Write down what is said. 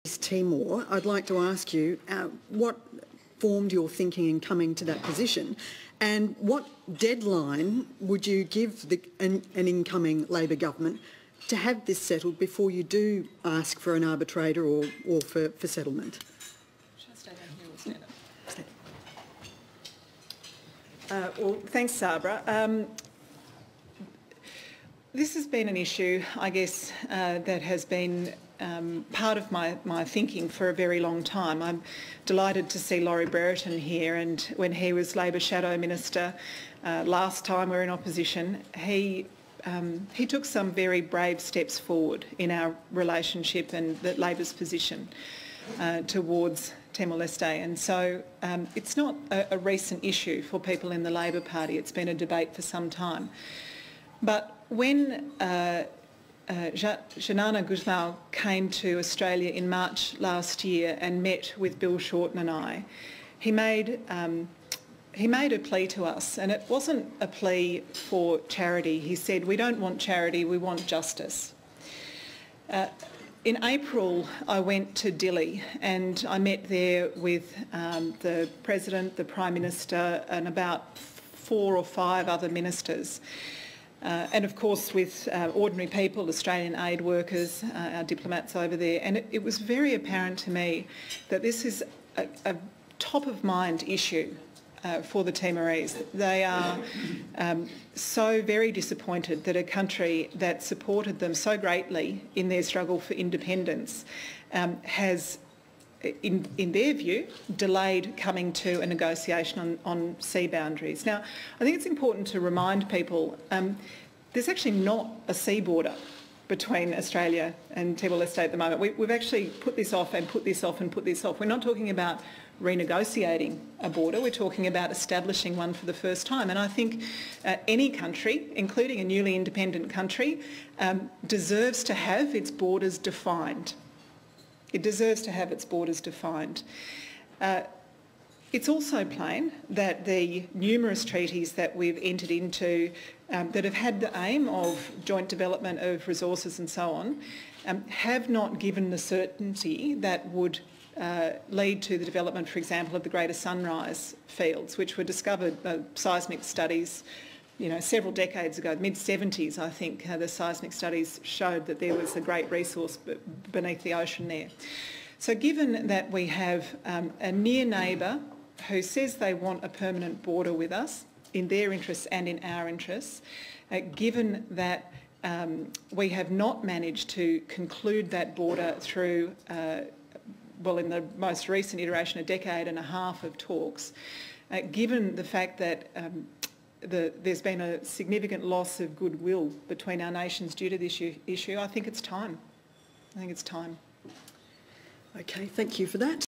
Timor, I'd like to ask you what formed your thinking in coming to that position, and what deadline would you give an incoming Labor government to have this settled before you do ask for an arbitrator or for settlement? Should I stay down here or stand up? Well, thanks, Sabra. This has been an issue, I guess, that has been part of my thinking for a very long time. I'm delighted to see Laurie Brereton here, and when he was Labor Shadow Minister last time we were in opposition, he took some very brave steps forward in our relationship and the Labor's position towards Timor-Leste. And so it's not a recent issue for people in the Labor Party. It's been a debate for some time. But when XANANA Guzmão came to Australia in March last year and met with Bill Shorten and I, he made a plea to us, and it wasn't a plea for charity. He said, "We don't want charity, we want justice." In April, I went to Dili and I met there with the President, the Prime Minister and about 4 or 5 other ministers. And of course with ordinary people, Australian aid workers, our diplomats over there. And it was very apparent to me that this is a top-of-mind issue for the Timorese. They are so very disappointed that a country that supported them so greatly in their struggle for independence has, in their view, delayed coming to a negotiation on sea boundaries. Now, I think it's important to remind people there's actually not a sea border between Australia and Timor-Leste at the moment. We've actually put this off and put this off and put this off. We're not talking about renegotiating a border, we're talking about establishing one for the first time. And I think any country, including a newly independent country, deserves to have its borders defined. It deserves to have its borders defined. It's also plain that the numerous treaties that we've entered into that have had the aim of joint development of resources and so on have not given the certainty that would lead to the development, for example, of the Greater Sunrise fields, which were discovered by seismic studies several decades ago, mid-70s, I think, the seismic studies showed that there was a great resource beneath the ocean there. So given that we have a near neighbour who says they want a permanent border with us, in their interests and in our interests, given that we have not managed to conclude that border through, well, in the most recent iteration, a decade and a half of talks, given the fact that there's been a significant loss of goodwill between our nations due to this issue, I think it's time. I think it's time. Okay, thank you for that.